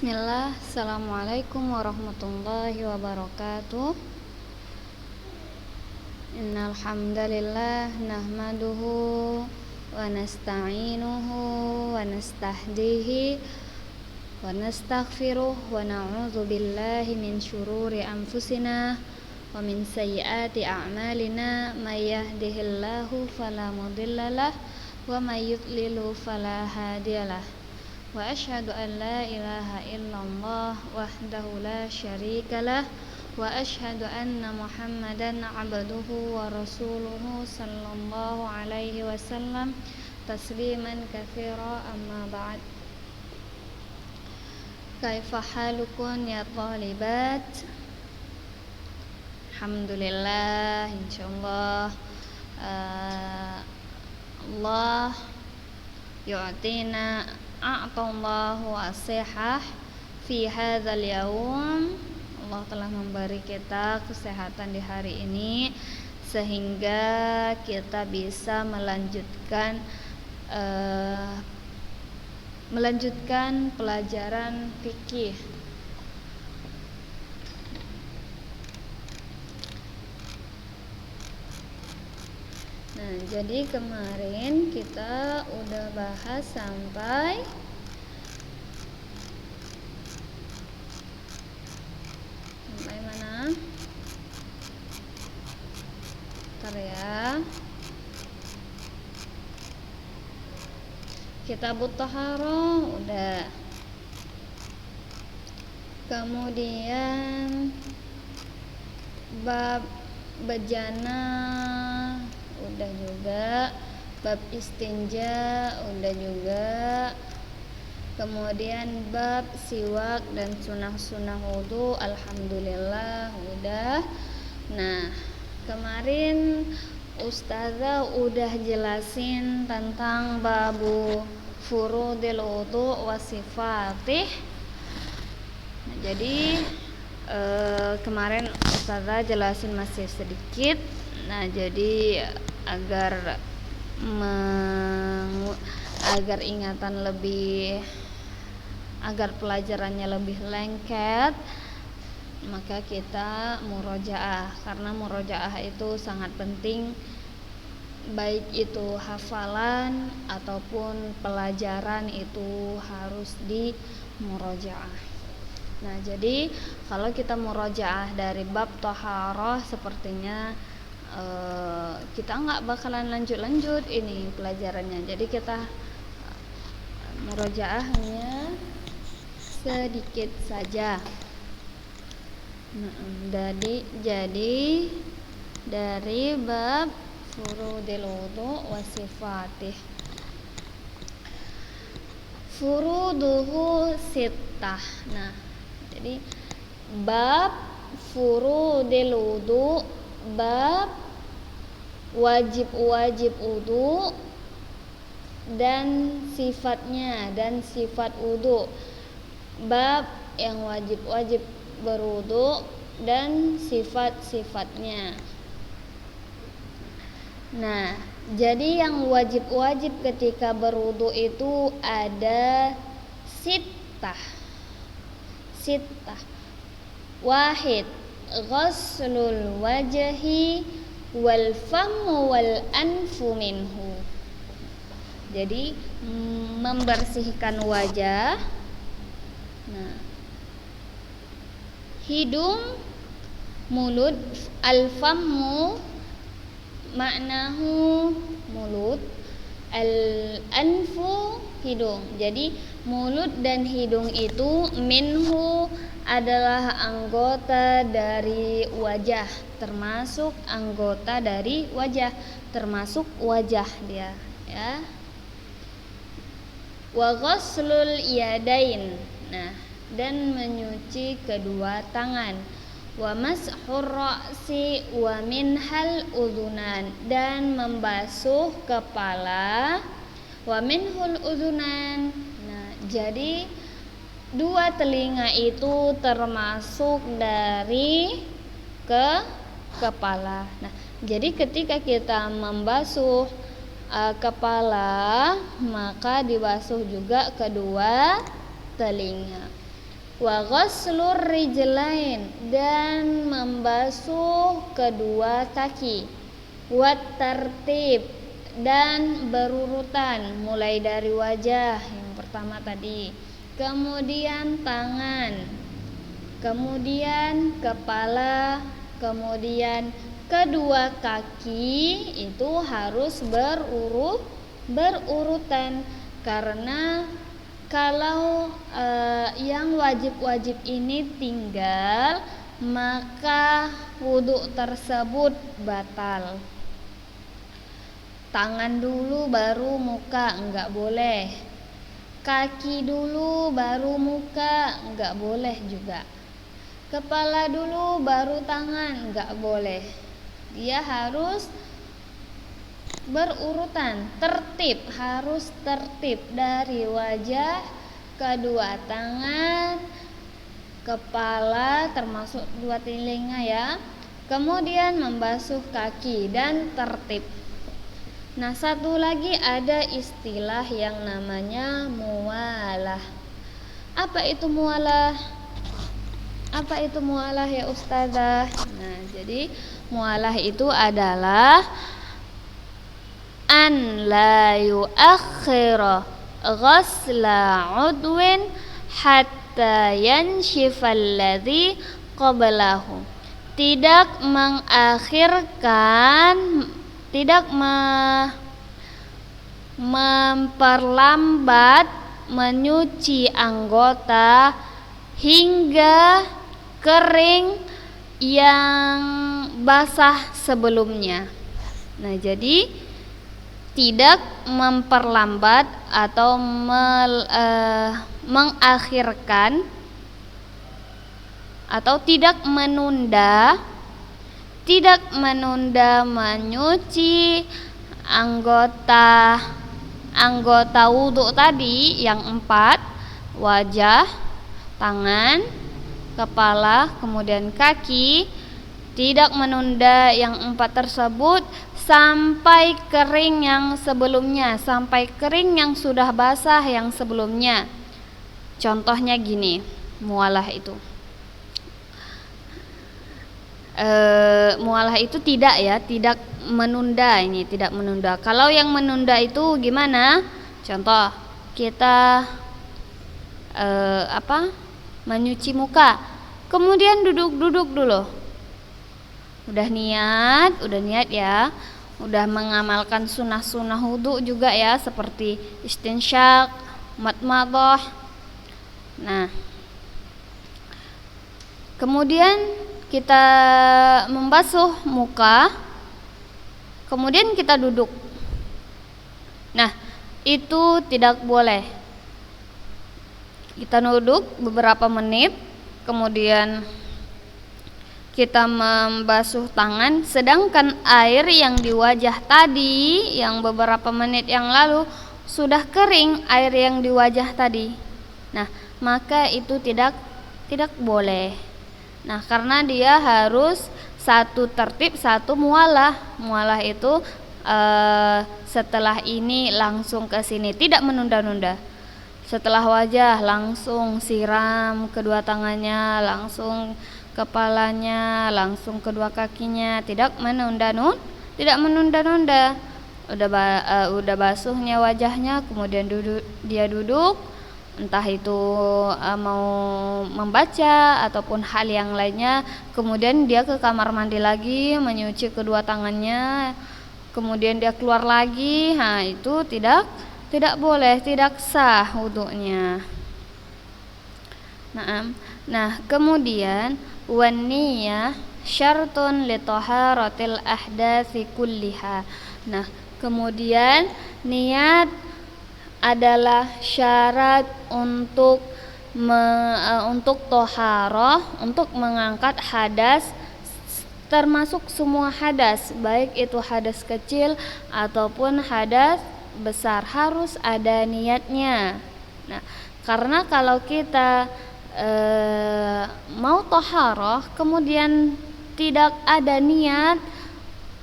Bismillah, Assalamualaikum warahmatullahi wabarakatuh. Innal hamdalillah nahmaduhu wa nasta'inuhu wa nastahdihi wa nastaghfiruh wa na'udzu billahi min syururi anfusina wa min sayyiati a'malina may yahdihillahu fala mudhillalah wa may yudlilhu fala hadiyalah. Wa asyhadu an la ilaha illallah wahdahu la syarikalah wa asyhadu anna Muhammadan abduhu wa rasuluhu sallallahu alaihi wasallam tasliman katsira amma ba'd. Kaifa halukum ya thalibat? Alhamdulillah, insyaallah Allah yu'tina a'tallahu as-sihah fi hadzal yaum. Allah telah memberi kita kesehatan di hari ini sehingga kita bisa melanjutkan pelajaran fikih. Nah, jadi kemarin kita udah bahas sampai mana? Bentar ya. Kitabut Thaharah udah. Kemudian bab bejana udah juga, bab istinja udah juga, kemudian bab siwak dan sunah-sunah wudu alhamdulillah udah. Nah, kemarin ustazah udah jelasin tentang babu furudil wudu wasifatih. Nah, jadi kemarin ustazah jelasin masih sedikit. Nah, jadi agar ingatan lebih, agar pelajarannya lebih lengket, maka kita murojaah, karena murojaah itu sangat penting, baik itu hafalan ataupun pelajaran itu harus di murojaah. Nah, jadi kalau kita murojaah dari bab thaharah sepertinya kita nggak bakalan lanjut ini pelajarannya. Jadi kita murojaah hanya sedikit saja. Jadi dari bab furudil wudu wasifatih. Furuduhu sittah. Nah, jadi bab furudil wudu, bab wajib-wajib wudu dan sifatnya dan sifat wudu, bab yang wajib-wajib berwudu dan sifat-sifatnya. Nah, jadi yang wajib-wajib ketika berwudu itu ada sittah. Wahid, ghuslul wajhi wal famu wal anfu minhu. Jadi membersihkan wajah, nah, hidung, mulut, al famu maknahu mulut, al anfu hidung. Jadi mulut dan hidung itu minhu adalah anggota dari wajah, termasuk anggota dari wajah, termasuk wajah dia, ya. Wa ghuslul yadain. Nah, dan menyuci kedua tangan. Wa mashur ra'si wa minhal udhunan, dan membasuh kepala. Wa minhul udhunan. Nah, jadi dua telinga itu termasuk dari kepala. Nah, jadi ketika kita membasuh kepala, maka dibasuh juga kedua telinga. wa ghuslur rijlain, dan membasuh kedua kaki, wat tartib, dan berurutan mulai dari wajah yang pertama tadi, kemudian tangan, kemudian kepala, kemudian kedua kaki. Itu harus berurutan, karena kalau yang wajib-wajib ini tinggal, maka wudhu tersebut batal. Tangan dulu baru muka, enggak boleh. Kaki dulu baru muka, enggak boleh juga. Kepala dulu baru tangan, enggak boleh. Dia harus berurutan, tertib, harus tertib dari wajah, kedua tangan, kepala termasuk dua telinga ya. Kemudian membasuh kaki dan tertib. Nah, satu lagi ada istilah yang namanya mualah. Apa itu mualah? Apa itu mualah ya Ustazah? Nah, jadi mualah itu adalah an la yuakhira ghasla udwin hatta yanshifa alladhi qablahu. Tidak mengakhirkan, tidak memperlambat menyuci anggota hingga kering yang basah sebelumnya. Nah, jadi tidak memperlambat atau mengakhirkan atau tidak menunda menyuci anggota wudhu tadi yang 4, wajah, tangan, kepala, kemudian kaki. Tidak menunda yang 4 tersebut sampai kering yang sebelumnya, sampai kering yang sudah basah yang sebelumnya. Contohnya gini, mualah itu. Mualah itu tidak menunda, ini tidak menunda. Kalau yang menunda itu gimana? Contoh, kita menyuci muka, kemudian duduk dulu. Udah niat ya, udah mengamalkan sunnah wudu juga ya, seperti istinsyak, madmadah. Nah, kemudian kita membasuh muka, kemudian kita duduk. Nah, itu tidak boleh. Kita duduk beberapa menit, kemudian kita membasuh tangan, sedangkan air yang di wajah tadi yang beberapa menit yang lalu sudah kering air yang di wajah tadi. Nah, maka itu tidak boleh. Nah, karena dia harus satu tertib, satu mualah. Mualah itu setelah ini langsung ke sini, tidak menunda-nunda. Setelah wajah langsung siram kedua tangannya, langsung kepalanya, langsung kedua kakinya, tidak menunda-nunda. Udah basuhnya wajahnya, kemudian dia duduk, entah itu mau membaca ataupun hal yang lainnya, kemudian dia ke kamar mandi lagi, menyuci kedua tangannya, kemudian dia keluar lagi. Nah, itu tidak boleh, tidak sah wudunya. Nah, kemudian wan niyah syartun li taharatil ahdatsi kulliha. Nah, kemudian niat adalah syarat untuk toharoh, untuk mengangkat hadas, termasuk semua hadas, baik itu hadas kecil ataupun hadas besar, harus ada niatnya. Nah, karena kalau kita mau toharoh kemudian tidak ada niat,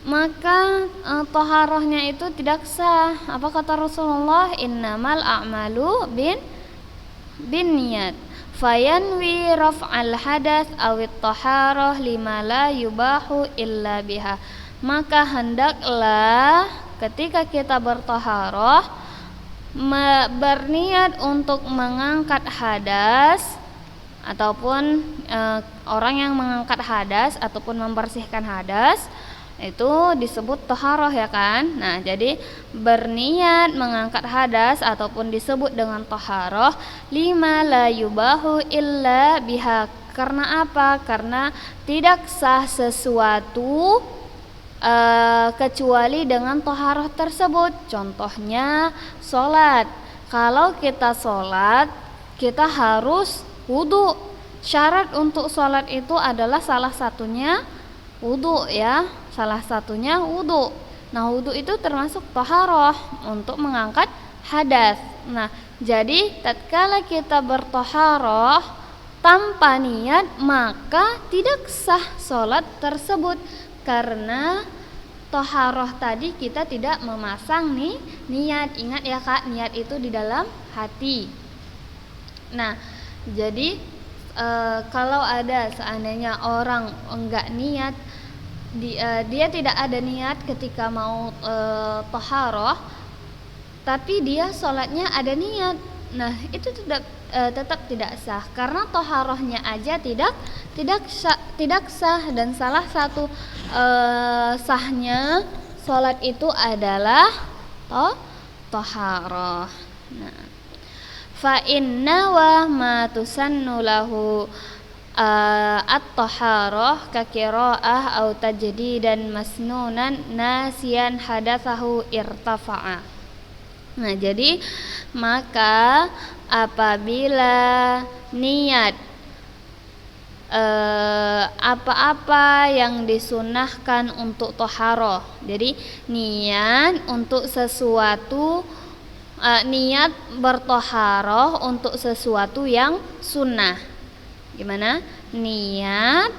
maka toharohnya itu tidak sah. Apa kata Rasulullah? Innamal a'malu bin niat. fayanwi raf'al hadas awit taharah lima la yubahu illa biha. Maka hendaklah ketika kita bertaharah berniat untuk mengangkat hadas ataupun orang yang mengangkat hadas ataupun membersihkan hadas itu disebut taharah ya kan. Nah, jadi berniat mengangkat hadas ataupun disebut dengan taharah lima la yubahu illa biha. Karena apa? Karena tidak sah sesuatu kecuali dengan taharah tersebut. Contohnya sholat. Kalau kita sholat, kita harus wudu. Syarat untuk sholat itu adalah salah satunya wudu ya, salah satunya wudu. Nah, wudu itu termasuk taharah untuk mengangkat hadas. Nah, jadi tatkala kita bertaharah tanpa niat, maka tidak sah sholat tersebut karena taharah tadi kita tidak memasang niat. Ingat ya Kak, niat itu di dalam hati. Nah, jadi kalau ada seandainya orang enggak niat, dia tidak ada niat ketika mau taharah, tapi dia sholatnya ada niat. Nah, itu tetap tidak sah karena taharahnya aja tidak sah. Dan salah satu sahnya sholat itu adalah taharah. Nah, fa inna wa ma tusannu lahu at-taharah ka qiraah au tajdidan masnunan nasiyan hadatsahu irtafa'a. Nah, jadi maka apabila niat apa-apa yang disunahkan untuk taharah, jadi niat untuk sesuatu, niat bertaharah untuk sesuatu yang sunnah. Gimana? Niat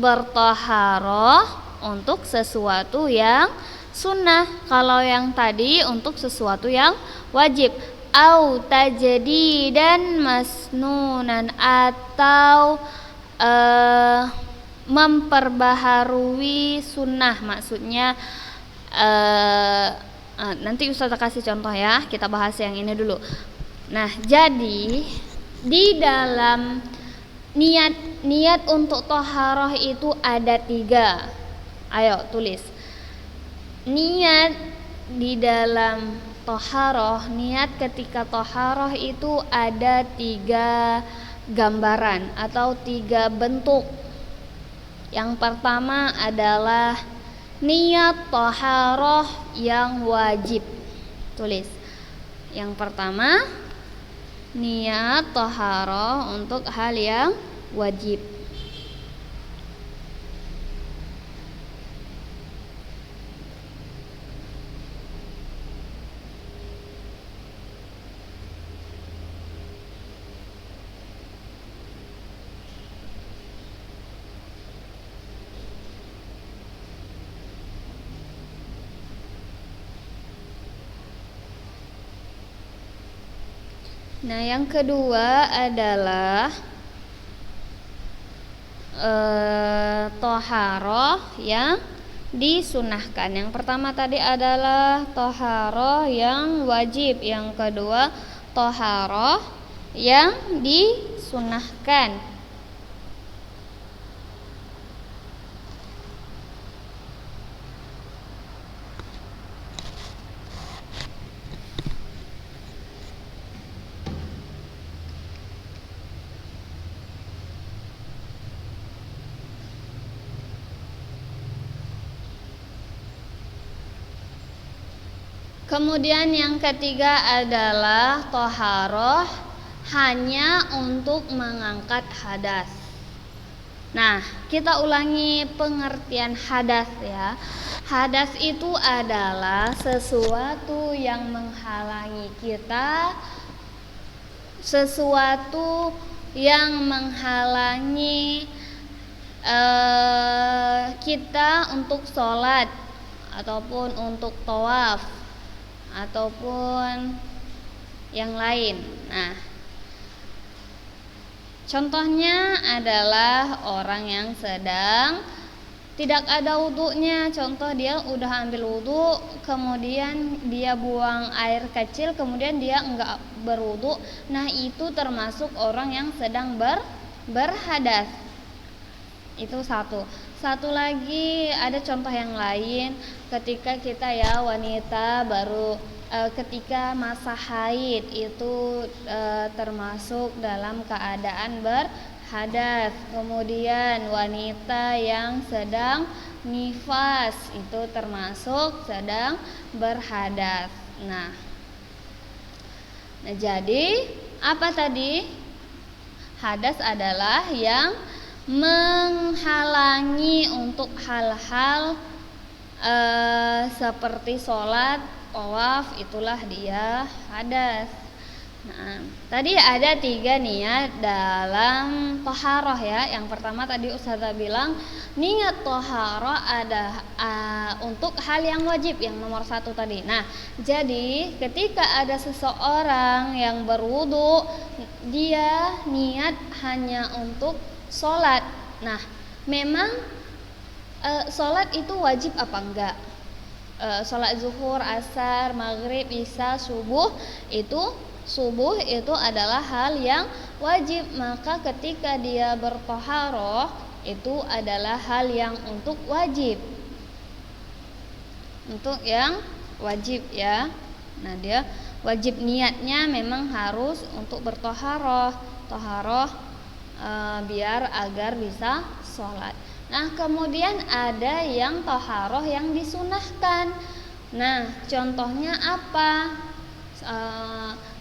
bertaharah untuk sesuatu yang sunnah. Kalau yang tadi untuk sesuatu yang wajib. Au tajdidan masnunan, atau memperbaharui sunnah. Maksudnya nanti Ustazah kasih contoh ya, kita bahas yang ini dulu. Nah, jadi di dalam niat untuk taharah itu ada 3. Ayo tulis. Niat di dalam taharah, niat ketika taharah itu ada 3 gambaran atau 3 bentuk. Yang pertama adalah niat taharah yang wajib. Tulis. Yang pertama, niat taharah untuk hal yang wajib. Nah, yang kedua adalah taharah yang disunahkan. Yang pertama tadi adalah taharah yang wajib. Yang kedua taharah yang disunahkan. Kemudian yang ketiga adalah taharah hanya untuk mengangkat hadas. Nah, kita ulangi pengertian hadas ya. Hadas itu adalah sesuatu yang menghalangi kita, sesuatu yang menghalangi kita untuk sholat ataupun untuk tawaf ataupun yang lain. Nah, contohnya adalah orang yang sedang tidak ada wudunya. Contoh, dia udah ambil wudu, kemudian dia buang air kecil, kemudian dia enggak berwudu. Nah, itu termasuk orang yang sedang berhadas. Itu satu lagi, ada contoh yang lain, ketika kita wanita baru ketika masa haid itu termasuk dalam keadaan berhadas. Kemudian wanita yang sedang nifas itu termasuk sedang berhadas. Nah, jadi apa tadi? Hadas adalah yang menghalangi untuk hal-hal seperti sholat, tawaf, itulah dia hadas. Nah, tadi ada 3 nih dalam toharoh Yang pertama tadi Ustazah bilang niat toharoh ada untuk hal yang wajib, yang nomor 1 tadi. Nah, jadi ketika ada seseorang yang berwudu, dia niat hanya untuk sholat. Nah, memang sholat itu wajib apa enggak? Sholat zuhur, asar, maghrib, isya, subuh itu adalah hal yang wajib. Maka ketika dia bertoharoh, itu adalah hal yang untuk wajib, Nah, dia wajib niatnya memang harus untuk bertoharoh, biar agar bisa sholat. Nah, kemudian ada yang toharoh yang disunahkan. Nah, contohnya apa?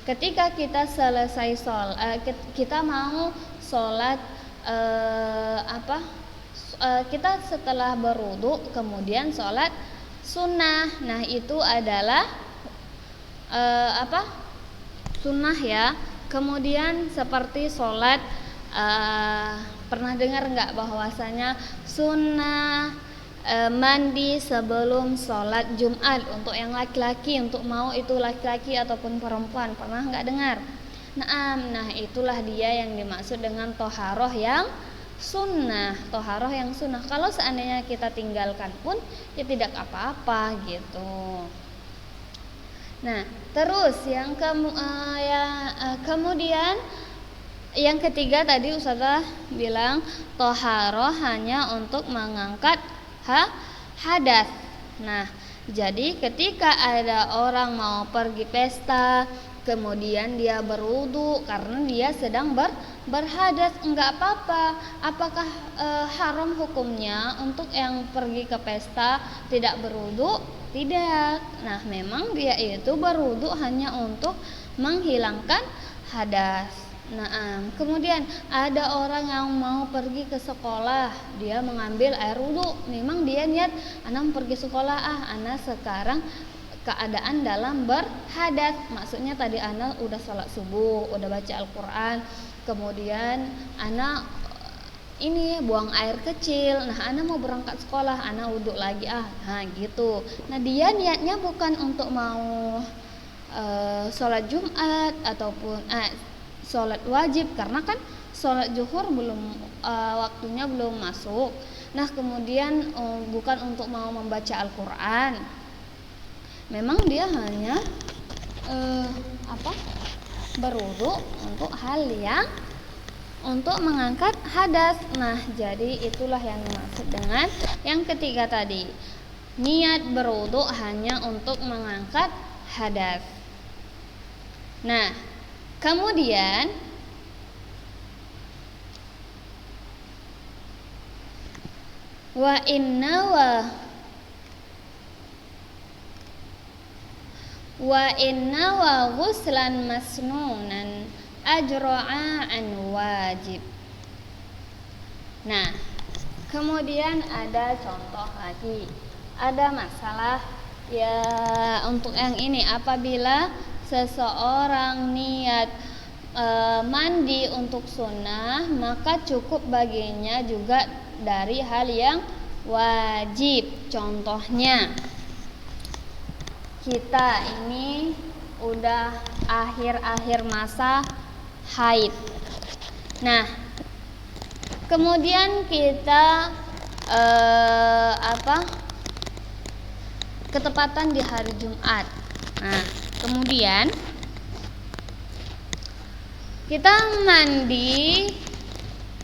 Ketika kita selesai sholat, kita mau sholat kita setelah berwudu kemudian sholat sunnah. Nah, itu adalah sunnah Kemudian seperti sholat, pernah dengar nggak bahwasanya sunnah mandi sebelum sholat Jumat untuk yang laki-laki, untuk mau itu laki-laki ataupun perempuan, pernah nggak dengar? Nah, itulah dia yang dimaksud dengan toharoh yang sunnah. Kalau seandainya kita tinggalkan pun ya tidak apa-apa gitu. Nah, terus yang kemudian yang ketiga tadi Ustazah bilang toharoh hanya untuk mengangkat hadas. Nah, jadi ketika ada orang mau pergi pesta, kemudian dia berwudu karena dia sedang berhadas, enggak apa-apa. Apakah haram hukumnya untuk yang pergi ke pesta tidak berwudu? Tidak. Nah, memang dia itu berwudu hanya untuk menghilangkan hadas. Nah, kemudian ada orang yang mau pergi ke sekolah, dia mengambil air wudu. Memang dia niat, ana mau pergi sekolah, ana sekarang keadaan dalam berhadas. Maksudnya tadi ana udah sholat subuh, udah baca Al-Quran, kemudian ana buang air kecil. Nah, ana mau berangkat sekolah, ana wudu lagi gitu. Nah, dia niatnya bukan untuk mau sholat Jumat ataupun sholat wajib, karena kan sholat zuhur waktunya belum masuk. Nah, kemudian bukan untuk mau membaca Al-Quran. Memang dia hanya berwudu untuk hal yang untuk mengangkat hadas. Nah, jadi itulah yang dimaksud dengan yang ketiga tadi, niat berwudu hanya untuk mengangkat hadas. Nah, kemudian wa inna wa ghuslan masnunan ajra'a an wajib. Nah, kemudian ada contoh lagi, ada masalah untuk yang ini, apabila seseorang niat mandi untuk sunnah, maka cukup baginya juga dari hal yang wajib. Contohnya, kita ini udah akhir-akhir masa haid. Nah, kemudian kita ketepatan di hari Jumat. Nah, kemudian kita mandi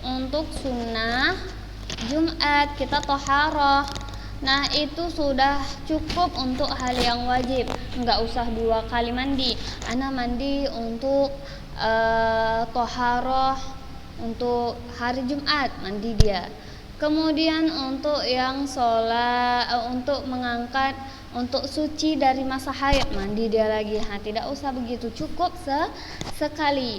untuk sunnah Jumat, kita toharoh. Nah, itu sudah cukup untuk hal yang wajib, nggak usah 2 kali mandi. Ana mandi untuk toharoh untuk hari Jumat, mandi dia. Kemudian untuk yang sholat, untuk mengangkat, untuk suci dari masa haid, mandi dia lagi. Nah, tidak usah begitu, cukup sekali.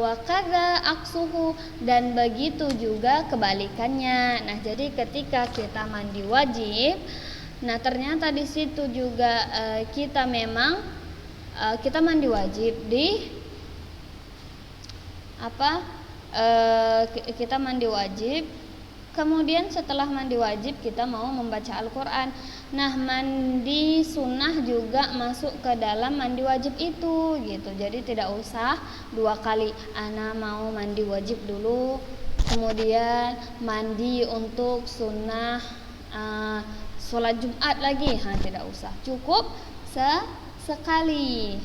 Wakadha aksuhu, dan begitu juga kebalikannya. Nah, jadi ketika kita mandi wajib, nah ternyata di situ juga kita memang kita mandi wajib di kita mandi wajib, kemudian setelah mandi wajib kita mau membaca Al-Quran. Nah, mandi sunnah juga masuk ke dalam mandi wajib itu gitu. Jadi tidak usah 2 kali. Ana mau mandi wajib dulu, kemudian mandi untuk sunnah sholat Jumat lagi. Nah, tidak usah, cukup sekali.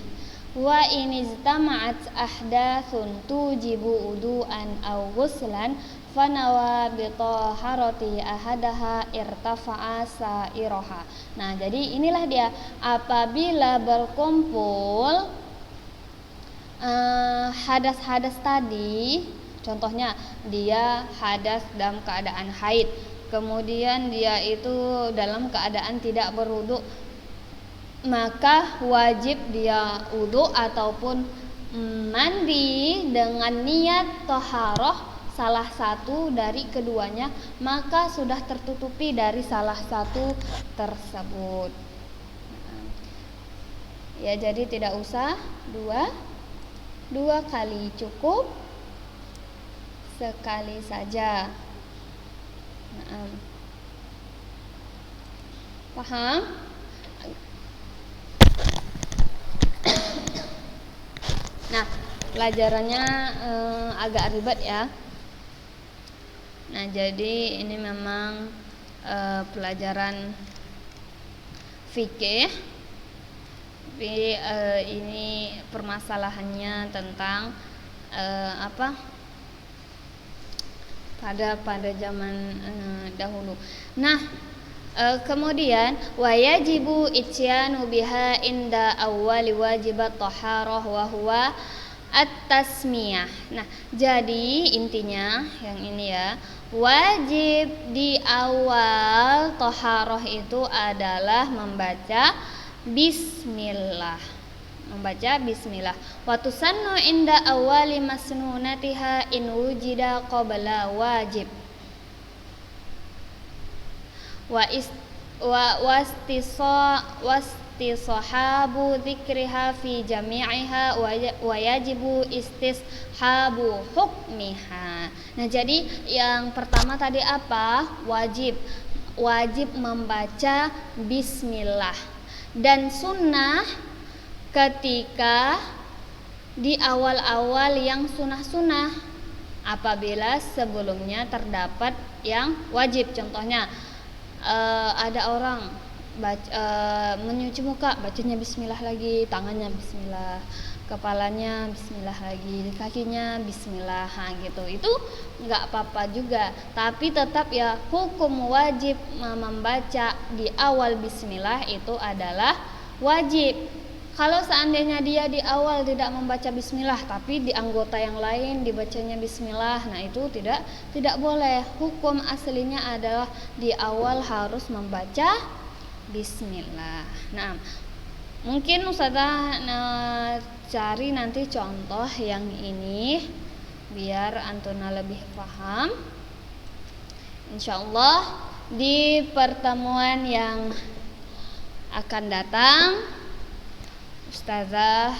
Wa in ijtama'at ahdatsun tujibu udu'an aw ghuslan fanawa bi taharati ahadaha irtafa'a sa'iroha. Nah, jadi inilah dia, apabila berkumpul hadas-hadas tadi, contohnya dia hadas dalam keadaan haid, kemudian dia itu dalam keadaan tidak berwudu, maka wajib dia wudu ataupun mandi dengan niat toharoh salah satu dari keduanya, maka sudah tertutupi dari salah satu tersebut. Ya, jadi tidak usah dua kali, cukup sekali saja. Paham? Nah, pelajarannya agak ribet ya. Nah, jadi ini memang pelajaran fikih. Tapi ini permasalahannya tentang pada zaman dahulu. Nah, kemudian wayajibu ityanu biha inda awwali wajibat taharah wa huwa at-tasmiyah. Nah, jadi intinya yang ini ya, wajib di awal taharah itu adalah membaca bismillah. Wa tusannu inda awwali masnunatiha in wujida qabla wajib. Wastisahabu dzikriha fi jami'iha wa yajibu istishabu hukmiha. Nah, jadi yang pertama tadi apa? Wajib membaca bismillah, dan sunnah ketika di awal-awal yang sunnah-sunnah apabila sebelumnya terdapat yang wajib. Contohnya ada orang menyuci muka, bacanya bismillah lagi, tangannya bismillah, kepalanya bismillah lagi, kakinya bismillah, gitu. Itu nggak apa-apa juga, tapi tetap ya hukum wajib membaca di awal bismillah itu adalah wajib. Kalau seandainya dia di awal tidak membaca bismillah, tapi di anggota yang lain dibacanya bismillah, nah itu tidak boleh. Hukum aslinya adalah di awal harus membaca bismillah. Nah, mungkin Ustazah cari nanti contoh yang ini biar antuna lebih paham. Insyaallah di pertemuan yang akan datang Ustazah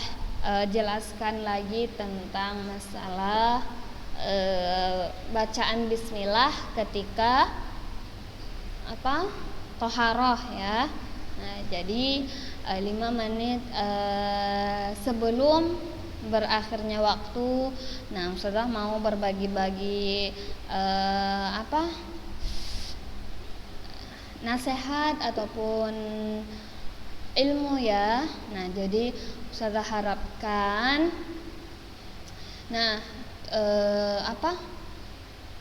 jelaskan lagi tentang masalah bacaan bismillah ketika toharoh ya. Nah, jadi 5 menit sebelum berakhirnya waktu. Nah, Ustazah mau berbagi-bagi nasihat ataupun ilmu ya. Nah, jadi Ustazah harapkan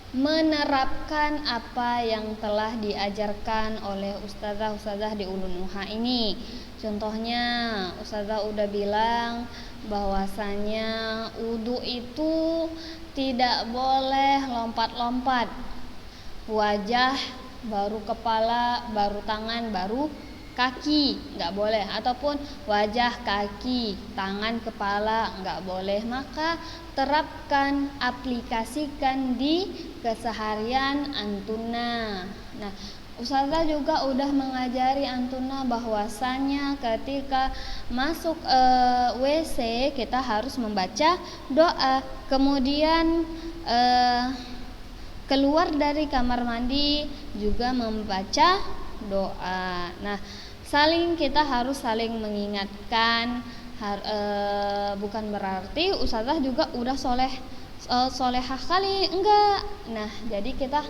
menerapkan apa yang telah diajarkan oleh ustazah-ustazah di Ulun Nuha ini. Contohnya ustazah udah bilang bahwasanya wudu itu tidak boleh lompat-lompat. Wajah baru kepala, baru tangan, baru kaki, nggak boleh. Ataupun wajah, kaki, tangan, kepala, nggak boleh. Maka terapkan, aplikasikan di keseharian antuna. Nah, ustazah juga udah mengajari antuna bahwasanya ketika masuk WC kita harus membaca doa. Kemudian keluar dari kamar mandi juga membaca doa. Nah, kita harus saling mengingatkan. Bukan berarti ustazah juga udah solehah kali, enggak. Nah, jadi kita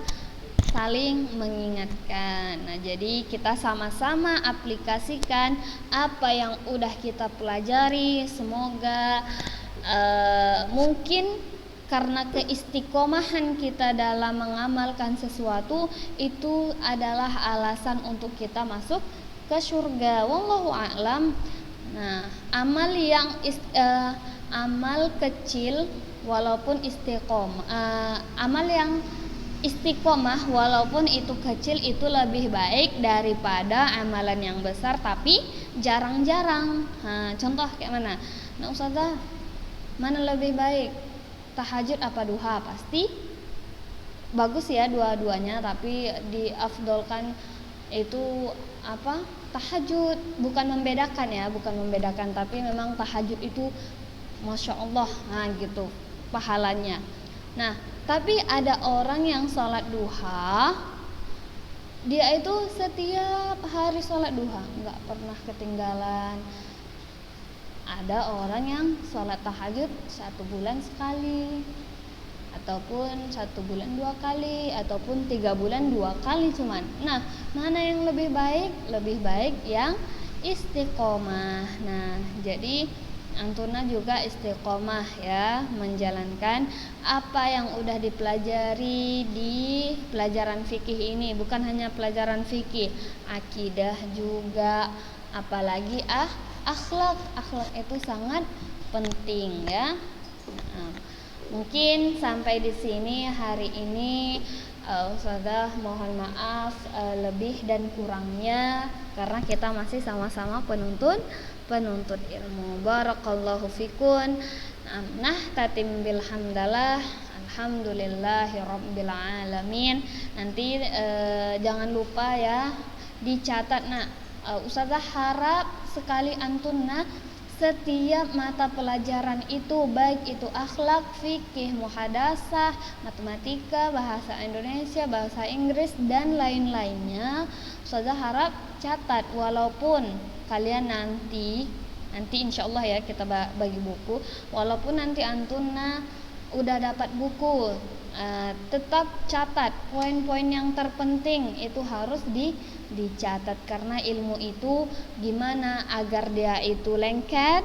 saling mengingatkan. Nah, jadi kita sama-sama aplikasikan apa yang udah kita pelajari. Semoga mungkin karena keistiqomahan kita dalam mengamalkan sesuatu itu adalah alasan untuk kita masuk ke surga. Wallahu a'lam. Nah, amal kecil walaupun amal yang istiqomah walaupun itu kecil itu lebih baik daripada amalan yang besar tapi jarang-jarang. Nah, contoh kayak mana? Nah, ustazah, mana lebih baik? Tahajud apa duha? Pasti bagus ya dua-duanya, tapi diafdolkan itu tahajud. Bukan membedakan, tapi memang tahajud itu Masya Allah, nah gitu pahalanya. Nah, tapi ada orang yang sholat duha, dia itu setiap hari sholat duha, nggak pernah ketinggalan. Ada orang yang sholat tahajud 1 bulan sekali, ataupun 1 bulan 2 kali, ataupun 3 bulan 2 kali cuman. Nah, mana yang lebih baik? Lebih baik yang istiqomah. Nah, jadi antuna juga istiqomah ya, menjalankan apa yang udah dipelajari di pelajaran fikih ini. Bukan hanya pelajaran fikih, akidah juga, apalagi akhlak itu sangat penting ya. Nah, mungkin sampai di sini hari ini. Ustazah mohon maaf lebih dan kurangnya karena kita masih sama-sama penuntut ilmu. Barakallahu fikun. Nah, tatim bil hamdalah. Alhamdulillahi rabbil alamin. Nanti jangan lupa ya dicatat. Nah, ustazah harap sekali antuna setiap mata pelajaran itu, baik itu akhlak, fikih, muhadasah, matematika, bahasa Indonesia, bahasa Inggris dan lain-lainnya, ustazah harap catat. Walaupun kalian nanti insyaallah ya kita bagi buku, walaupun nanti antuna udah dapat buku, tetap catat poin-poin yang terpenting itu harus dicatat, karena ilmu itu gimana agar dia itu lengket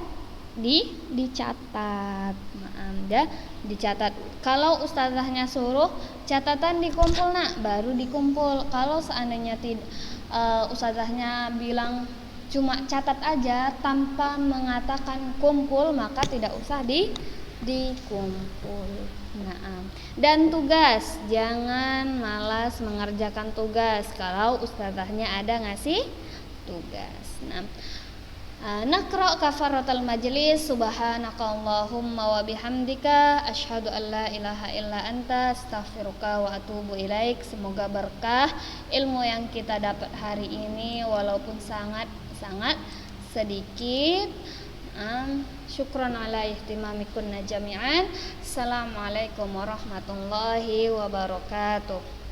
dicatat. Dicatat. Kalau ustazahnya suruh catatan dikumpul baru dikumpul. Kalau seandainya ustazahnya bilang cuma catat aja tanpa mengatakan kumpul, maka tidak usah dikumpul. Dan tugas, jangan malas mengerjakan tugas kalau ustazahnya ada ngasih tugas. Naqra kafaratul majlis. Subhanakallahumma wa bihamdika asyhadu an la ilaha illa anta astaghfiruka wa atubu ilaik. Semoga berkah ilmu yang kita dapat hari ini walaupun sangat sedikit. Syukran ala ihtimamikunna jami'an. Assalamualaikum warahmatullahi wabarakatuh.